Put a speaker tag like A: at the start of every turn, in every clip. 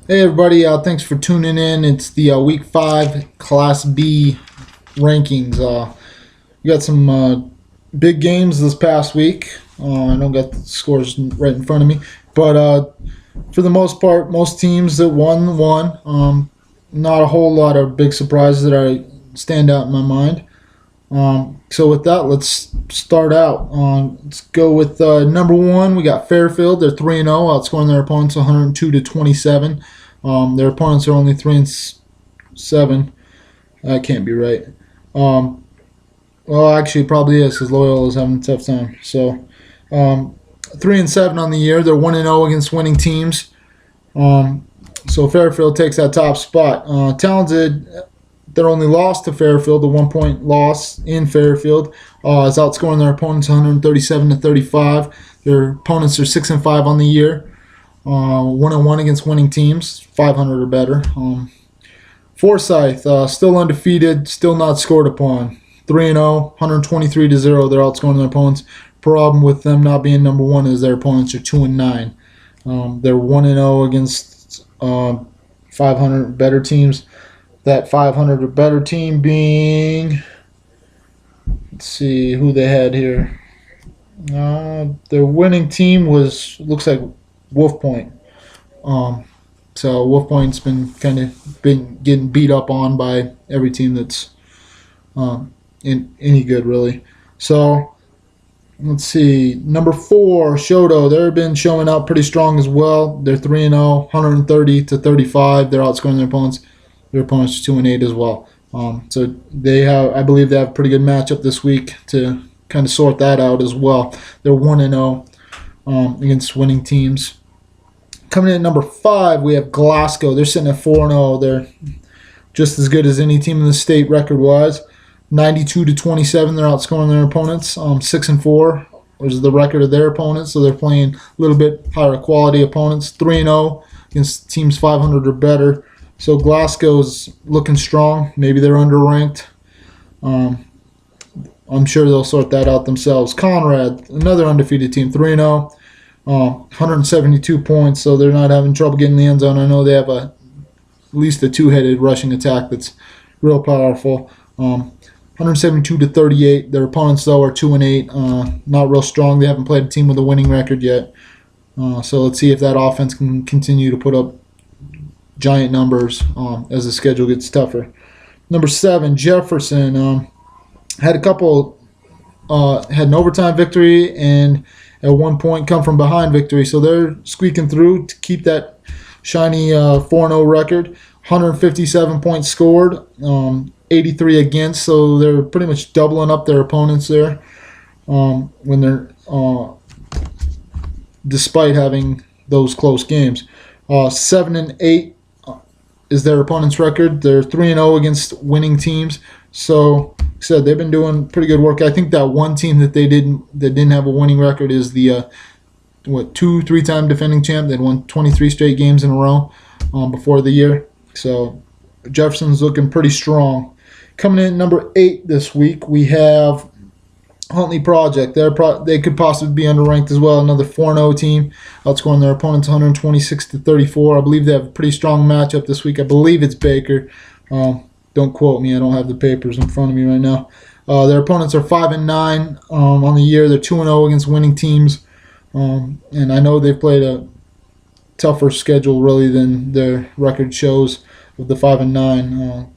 A: Hey everybody, thanks for tuning in. It's the Week 5 Class B rankings. We got some big games this past week. I don't got the scores right in front of me, but for the most part, most teams that won. Not a whole lot of big surprises that stand out in my mind. So with that, let's start out. Let's go with number one. We got Fairfield. They're 3-0, outscoring their opponents 102 to 27. Their opponents are only 3-7. That can't be right. Um, well, actually, it probably is because Loyal is having a tough time. So, 3-7 on the year. They're 1-0 against winning teams. Um, so Fairfield takes that top spot. Talented, their only loss to Fairfield, the 1 point loss in Fairfield, is outscoring their opponents 137 to 35. Their opponents are 6-5 on the year. 1-1 against winning teams, 500 or better. Forsyth, still undefeated, still not scored upon. 3-0, 123 to 0. They're outscoring their opponents. Problem with them not being number one is their opponents are 2-9. They're 1-0 against 500 better teams. That 500 or better team being, let's see who they had here. Their winning team looks like Wolf Point. Um, so Wolf Point's been getting beat up on by every team that's in any good really. So let's see, number four Shoto. They've been showing out pretty strong as well. They're 3-0, 130 to 35. They're outscoring their opponents. Their opponents are 2-8 as well. So I believe they have a pretty good matchup this week to kind of sort that out as well. They're 1-0 against winning teams. Coming in at number five, we have Glasgow. They're sitting at 4-0. They're just as good as any team in the state record-wise. 92 to 27, they're outscoring their opponents. 6-4 was the record of their opponents, so they're playing a little bit higher quality opponents. 3-0 against teams 500 or better. So Glasgow's looking strong. Maybe they're underranked. I'm sure they'll sort that out themselves. Conrad, another undefeated team, 3-0. 172 points, so they're not having trouble getting the end zone. I know they have at least a two-headed rushing attack that's real powerful. 172 to 38. Their opponents though are 2-8. Not real strong. They haven't played a team with a winning record yet. So let's see if that offense can continue to put up giant numbers as the schedule gets tougher. Number seven, Jefferson had an overtime victory and at one point come from behind victory. So they're squeaking through to keep that shiny 4-0 record. 157 points scored, 83 against. So they're pretty much doubling up their opponents there when they're despite having those close games. 7-8 is their opponent's record. They're 3-0 against winning teams. So, like I said, they've been doing pretty good work. I think that one team that didn't have a winning record is the 2-3 time defending champ. They'd won 23 straight games in a row before the year. So Jefferson's looking pretty strong. Coming in at number 8 this week, we have Huntley Project. They could possibly be underranked as well. Another 4-0 team, outscoring their opponents 126 to 34. I believe they have a pretty strong matchup this week. I believe it's Baker. Don't quote me. I don't have the papers in front of me right now. Their opponents are 5-9 on the year. They're 2-0 against winning teams, and I know they've played a tougher schedule really than their record shows with the 5-9.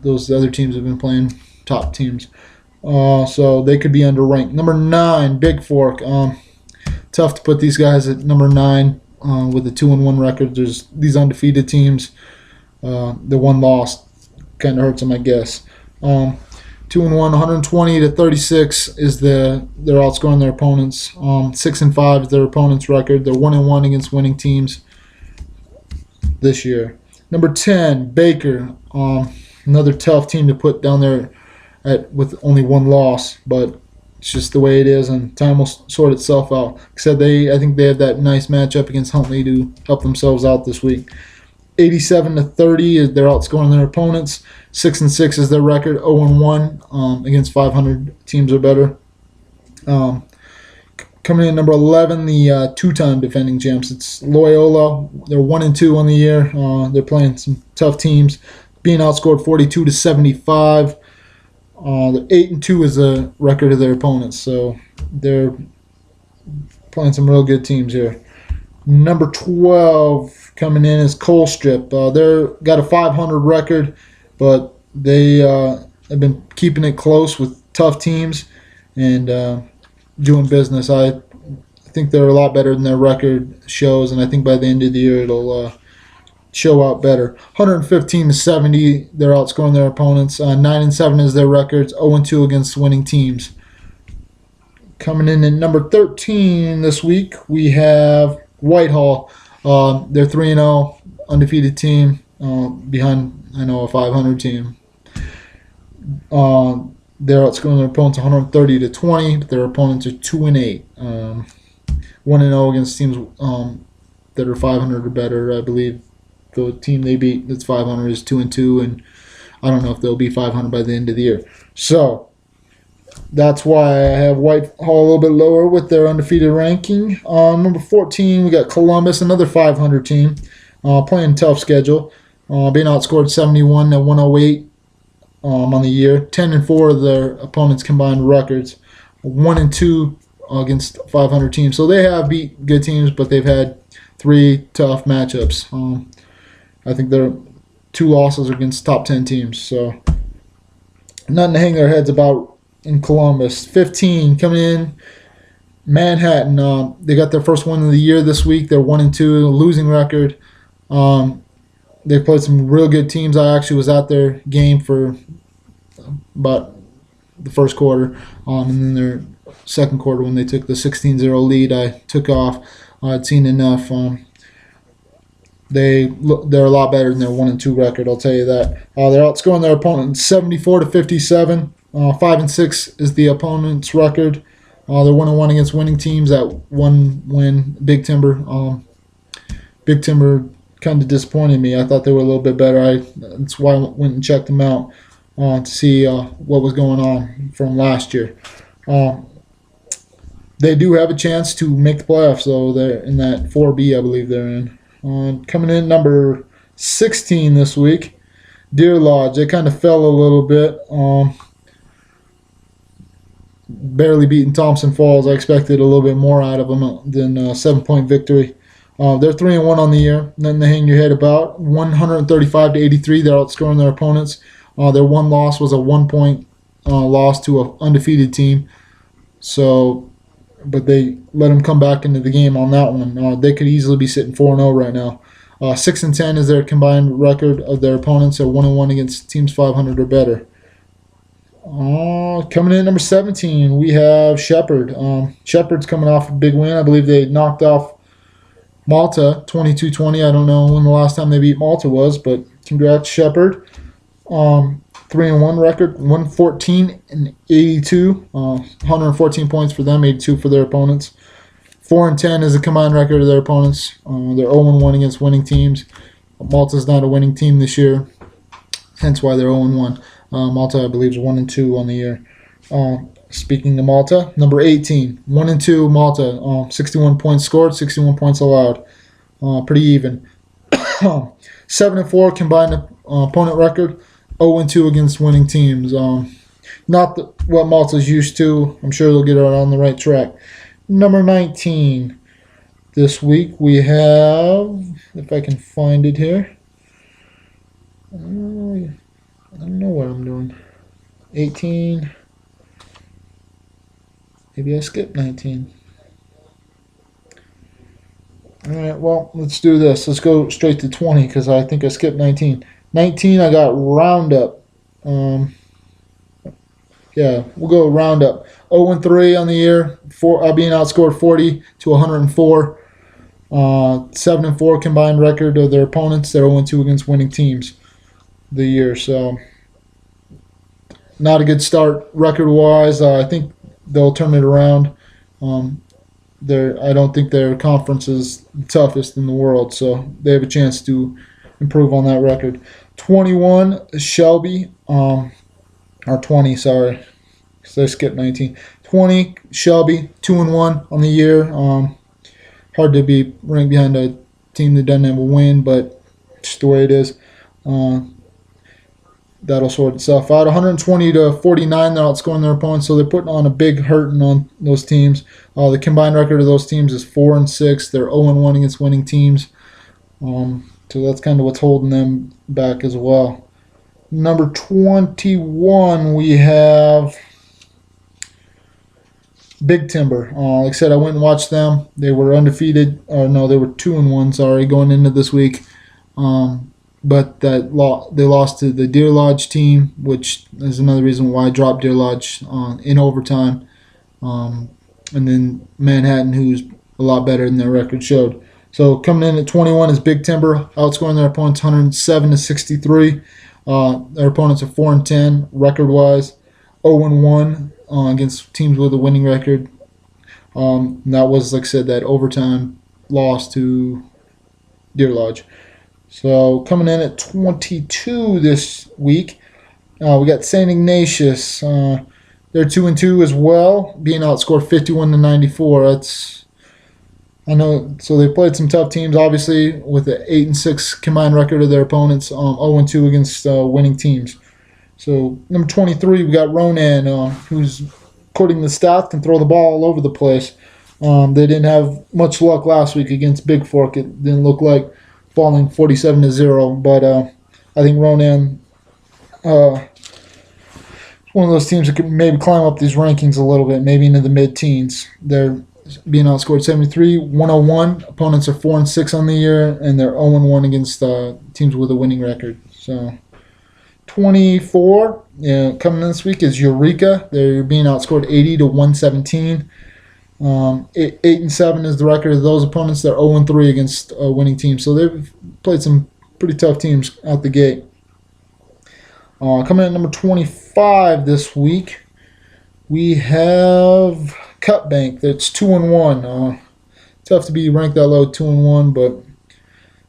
A: Those other teams have been playing top teams. So they could be underranked. Number 9, Big Fork. Tough to put these guys at number 9 with a 2-1 record. There's these undefeated teams. The one loss kind of hurts them, I guess. 2-1, 120 to 36 is they're outscoring their opponents. 6-5 is their opponent's record. They're 1-1 against winning teams this year. Number 10, Baker. Another tough team to put down there with only one loss, but it's just the way it is, and time will sort itself out. Like I said, I think they have that nice matchup against Huntley to help themselves out this week. 87 to 30, they're outscoring their opponents. 6-6 is their record. 0-1 against 500 teams or better. Coming in number 11, the two-time defending champs. It's Loyola. They're 1-2 on the year. They're playing some tough teams, being outscored 42-75. The 8-2 is the record of their opponents, so they're playing some real good teams here. Number 12 coming in is Colstrip. They're got a 500 record, but they have been keeping it close with tough teams and doing business. I think they're a lot better than their record shows, and I think by the end of the year it'll show out better. 115-70, they're outscoring their opponents. 9-7 is their records. 0-2 against winning teams. Coming in at number 13 this week, we have Whitehall. They're 3-0, undefeated team behind, a 500 team. They're outscoring their opponents 130-20, but their opponents are 2-8. 1-0 against teams that are 500 or better. I believe the team they beat that's 500 is 2-2, and I don't know if they'll be 500 by the end of the year. So that's why I have Whitehall a little bit lower with their undefeated ranking. Number 14, we got Columbus, another 500 team, playing tough schedule, being outscored 71-108 on the year. 10-4 of their opponents' combined records. 1-2 against 500 teams. So they have beat good teams, but they've had 3 tough matchups. I think they're 2 losses against top 10 teams. So nothing to hang their heads about in Columbus. 15 coming in, Manhattan. They got their first win of the year this week. They're 1-2, losing record. They played some real good teams. I actually was at their game for about the first quarter, and then their second quarter when they took the 16-0 lead, I took off. I'd seen enough. They're a lot better than their 1-2 record. I'll tell you that. They're outscoring their opponent 74-57. 5-6 is the opponent's record. They're 1-1 against winning teams. At one win, Big Timber. Big Timber kind of disappointed me. I thought they were a little bit better. That's why I went and checked them out to see what was going on from last year. They do have a chance to make the playoffs, though. They're in that 4B, I believe they're in. Coming in number 16 this week, Deer Lodge. They kind of fell a little bit. Barely beating Thompson Falls. I expected a little bit more out of them than a 7-point victory. They're 3-1 on the year. Nothing to hang your head about. 135-83. They're outscoring their opponents. Their one loss was a 1-point loss to an undefeated team. So, but they let them come back into the game on that one. They could easily be sitting 4-0 right now. 6-10 is their combined record of their opponents. They're 1-1 against teams 500 or better. Coming in at number 17, we have Shepherd. Shepherd's coming off a big win. I believe they knocked off Malta 22-20. I don't know when the last time they beat Malta was, but congrats, Shepherd. 3-1 record, 114-82. 114 points for them, 82 for their opponents. 4-10 is the combined record of their opponents. They're 0-1 against winning teams. Malta's not a winning team this year, hence why they're 0-1. Malta, I believe, is 1-2 on the year. Speaking of Malta, number 18, 1-2 Malta. 61 points scored, 61 points allowed. Pretty even. 7-4 combined opponent record. 0-2 against winning teams. Not what Malta's used to. I'm sure they'll get it on the right track. Number 19 this week we have, if I can find it here. I don't know what I'm doing. 18. Maybe I skipped 19. Alright, well, let's do this. Let's go straight to 20 because I think I skipped 19. 19, I got Roundup. Yeah, we'll go Roundup. 0-3 on the year, being outscored 40-104. 7-4 combined record of their opponents. They're 0-2 against winning teams the year. So, not a good start record-wise. I think they'll turn it around. I don't think their conference is the toughest in the world, so they have a chance to improve on that record. 21, Shelby, or 20, sorry, because I skipped 19. 20, Shelby, 2-1 on the year. Hard to be ranked behind a team that doesn't have a win, but just the way it is. Uh, that'll sort itself out. 120 to 49, they're outscoring their opponents, so they're putting on a big hurting on those teams. The combined record of those teams is 4-6. They're 0-1 against winning teams. So that's kind of what's holding them back as well. Number 21, we have Big Timber. Like I said, I went and watched them. They were undefeated. Or no, they were 2-1. Sorry, going into this week. But they lost to the Deer Lodge team, which is another reason why I dropped Deer Lodge in overtime. And then Manhattan, who's a lot better than their record showed. So coming in at 21 is Big Timber, outscoring their opponents 107 to 63. Their opponents are 4-10 record-wise, 0-1 against teams with a winning record. That was, like I said, that overtime loss to Deer Lodge. So coming in at 22 this week, we got St. Ignatius. They're 2-2 as well, being outscored 51 to 94. I know. So they played some tough teams, obviously, with an 8-6 combined record of their opponents, 0-2 against winning teams. So number 23, we got Ronan, who's, according to the stats, can throw the ball all over the place. They didn't have much luck last week against Big Fork. It didn't look like falling 47 to 0, but I think Ronan is one of those teams that could maybe climb up these rankings a little bit, maybe into the mid-teens. They're being outscored 73-101. Opponents are 4-6 on the year, and they're 0-1 against teams with a winning record. So 24, coming in this week is Eureka. They're being outscored 80 to 117. 8-7 is the record of those opponents. They're 0-3 against winning teams. So they've played some pretty tough teams out the gate. Coming in at number 25 this week, we have Cut Bank. That's 2-1. Tough to be ranked that low, 2-1, but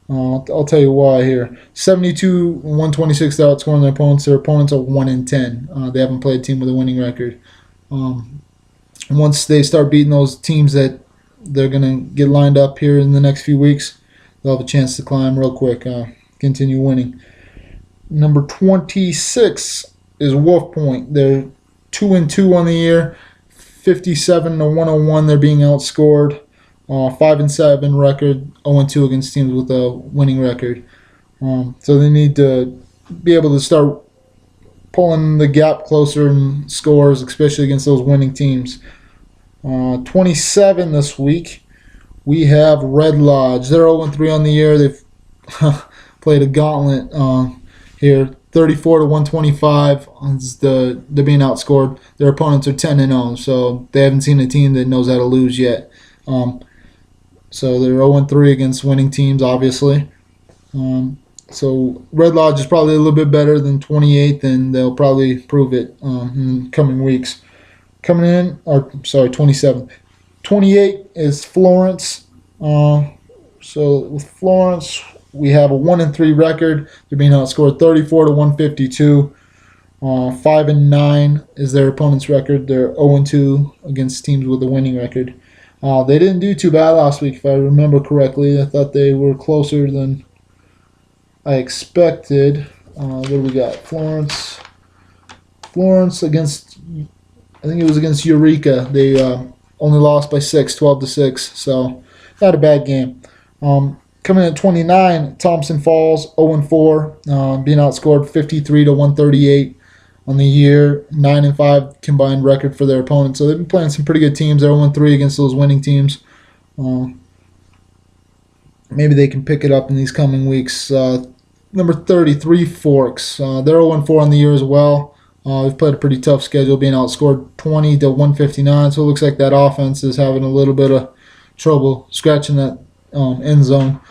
A: I'll tell you why here. 72-126, they're outscoring their opponents. Their opponents are 1-10. They haven't played a team with a winning record. Once they start beating those teams that they're going to get lined up here in the next few weeks, they'll have a chance to climb real quick, continue winning. Number 26 is Wolf Point. They're 2-2 on the year, 57-101. They're being outscored. 5-7 record, 0-2 against teams with a winning record. So they need to be able to start pulling the gap closer in scores, especially against those winning teams. 27 this week, we have Red Lodge. They're 0-3 on the year. They've played a gauntlet here. 34-125. They're being outscored. Their opponents are 10-0, so they haven't seen a team that knows how to lose yet. So they're 0-3 against winning teams, obviously. So Red Lodge is probably a little bit better than 28th, and they'll probably prove it in coming weeks. Coming in, 27th. 28 is Florence. So with Florence, we have a 1-3 record. They're being outscored 34-152. 5-9 is their opponent's record. They're 0-2 against teams with a winning record. They didn't do too bad last week, if I remember correctly. I thought they were closer than I expected. What do we got? Florence against, I think it was against Eureka. They only lost by 6, 12-6. So not a bad game. Coming in at 29, Thompson Falls, 0-4, being outscored 53-138 on the year. 9-5 combined record for their opponents. So they've been playing some pretty good teams. They're 0-3 against those winning teams. Maybe they can pick it up in these coming weeks. Number 30, Three Forks. They're 0-4 on the year as well. They've played a pretty tough schedule, being outscored 20-159. So it looks like that offense is having a little bit of trouble scratching that end zone.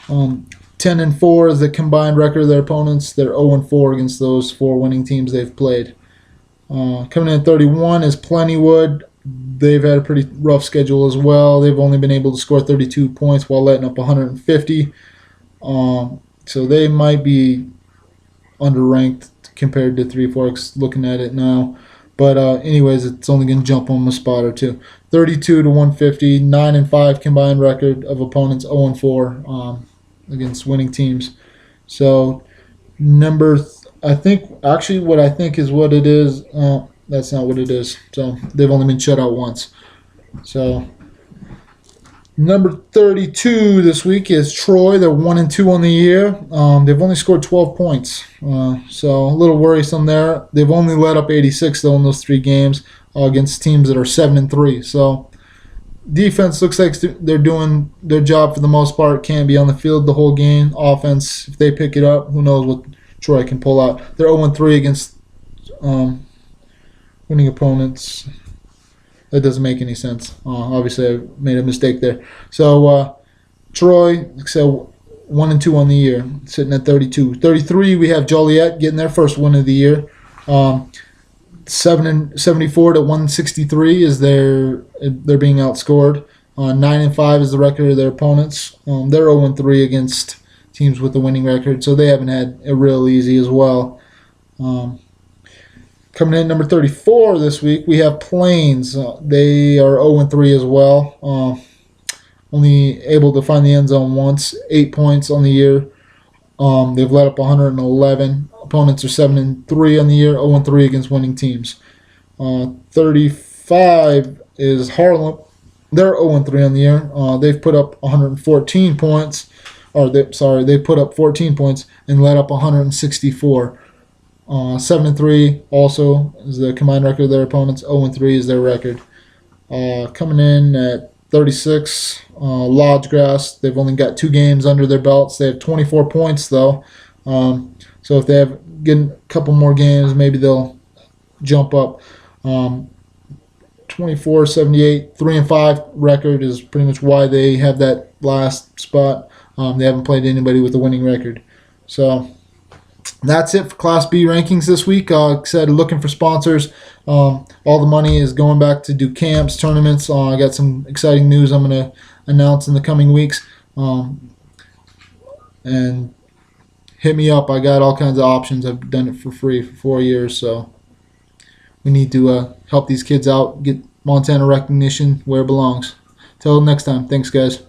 A: 10-4 is the combined record of their opponents. They're 0-4 against those 4 winning teams they've played. Coming in at 31 is Plentywood. They've had a pretty rough schedule as well. They've only been able to score 32 points while letting up 150. So they might be underranked compared to Three Forks looking at it now. But anyways, it's only going to jump on a spot or two. 32 to 150, 9-5 combined record of opponents, 0-4 against winning teams. So I think actually what I think is what it is. That's not what it is. So they've only been shut out once. So number 32 this week is Troy. They're 1-2 on the year. They've only scored 12 points, so a little worrisome there. They've only let up 86 though in those 3 games against teams that are 7-3. So defense looks like they're doing their job for the most part. Can't be on the field the whole game. Offense, if they pick it up, who knows what Troy can pull out. They're 0-3 against winning opponents. That doesn't make any sense. Obviously, I made a mistake there. So, Troy, so 1-2 on the year, sitting at 32. 33, we have Joliet getting their first win of the year. 74 to 163 is they're being outscored. 9-5 is the record of their opponents. They're 0-3 against teams with a winning record, so they haven't had it real easy as well. Coming in number 34 this week, we have Plains. They are 0-3 as well. Only able to find the end zone once. 8 points on the year. They've let up 111. Opponents are 7-3 on the year. 0-3 against winning teams. 35 is Harlem. They're 0-3 on the year. They've put up 114 points. They put up 14 points and let up 164. 7-3 also is the combined record of their opponents. 0-3 is their record. Coming in at 36, Lodgegrass. They've only got 2 games under their belts. They have 24 points though. So if they get a couple more games, maybe they'll jump up. 24-78, 3-5 record is pretty much why they have that last spot. They haven't played anybody with a winning record. So that's it for Class B rankings this week. Like I said, looking for sponsors. All the money is going back to do camps, tournaments. I got some exciting news I'm going to announce in the coming weeks. And hit me up. I got all kinds of options. I've done it for free for 4 years. So we need to help these kids out, get Montana recognition where it belongs. Till next time. Thanks, guys.